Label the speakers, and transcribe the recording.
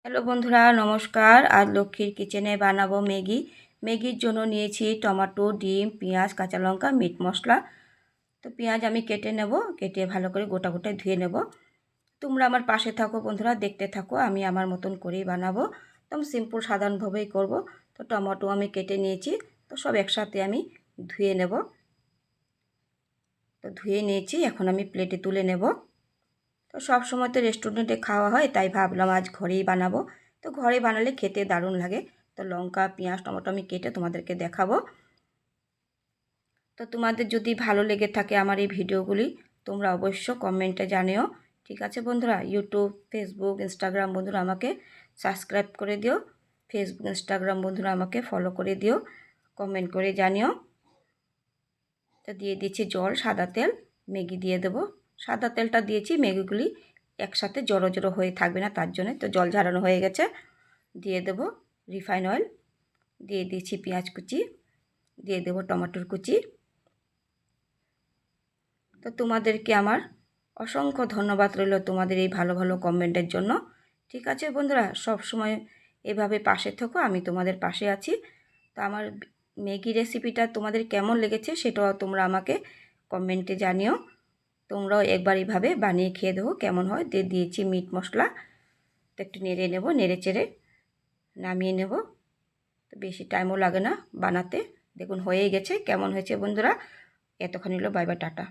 Speaker 1: Hello বন্ধুরা, নমস্কার। আজ লক্ষ্মীর কিচেনে বানাবো ম্যাগি। ম্যাগির জন্য নিয়েছি টমেটো, ডিম, পেঁয়াজ, কাঁচা লঙ্কা, মিট মশলা। তো পেঁয়াজ আমি কেটে নেব, কেটে ভালো করে গোটা গোটায় ধুয়ে নেব। তোমরা আমার পাশে থাকো বন্ধুরা, দেখতে থাকো। আমি আমার মতন করেই বানাবো, একদম সিম্পল সাধারণভাবেই করব। তো টমেটো আমি কেটে নিয়েছি, তো সব একসাথে আমি ধুয়ে নেব। তো ধুয়ে নিয়েছি, এখন আমি প্লেটে তুলে নেব। তো সব সময় তো রেস্টুরেন্টে খাওয়া হয়, তাই ভাবলাম আজ ঘরেই বানাবো। তো ঘরে বানালে খেতে দারুণ লাগে। তো লঙ্কা, পেঁয়াজ, টমেটো আমি কেটে তোমাদেরকে দেখাবো। তো তোমাদের যদি ভালো লেগে থাকে আমার এই ভিডিওগুলি, তোমরা অবশ্য কমেন্টে জানিও। ঠিক আছে বন্ধুরা? ইউটিউব, ফেসবুক, ইনস্টাগ্রাম বন্ধুরা আমাকে সাবস্ক্রাইব করে দিও। ফেসবুক, ইনস্টাগ্রাম বন্ধুরা আমাকে ফলো করে দিও, কমেন্ট করে জানিও। তো দিয়ে দিচ্ছি জল, সাদা তেল, ম্যাগি দিয়ে দেবো। সাদা তেলটা দিয়েছি, ম্যাগিগুলি একসাথে জড়ো জড়ো হয়ে থাকবে না, তার জন্য। তো জল ঝরানো হয়ে গেছে, দিয়ে দেবো রিফাইন অয়েল, দিয়ে দিয়েছি পেঁয়াজ কুচি, দিয়ে দেবো টমেটোর কুচি। তো তোমাদেরকে আমার অসংখ্য ধন্যবাদ রইল তোমাদের এই ভালো ভালো কমেন্টের জন্য। ঠিক আছে বন্ধুরা, সব সময় এভাবে পাশে থেকো, আমি তোমাদের পাশে আছি। তো আমার ম্যাগি রেসিপিটা তোমাদের কেমন লেগেছে সেটাও তোমরা আমাকে কমেন্টে জানিও। তোমরাও একবার এইভাবে বানিয়ে খেয়ে দেবো কেমন হয়। দিয়ে দিয়েছি মিট মশলা। তো একটু নেড়ে নেব, নেড়ে চেড়ে নামিয়ে নেব। তো বেশি টাইমও লাগে না বানাতে। দেখুন হয়েই গেছে। কেমন হয়েছে বন্ধুরা? এতক্ষণ হলো, বাই বাই, টাটা।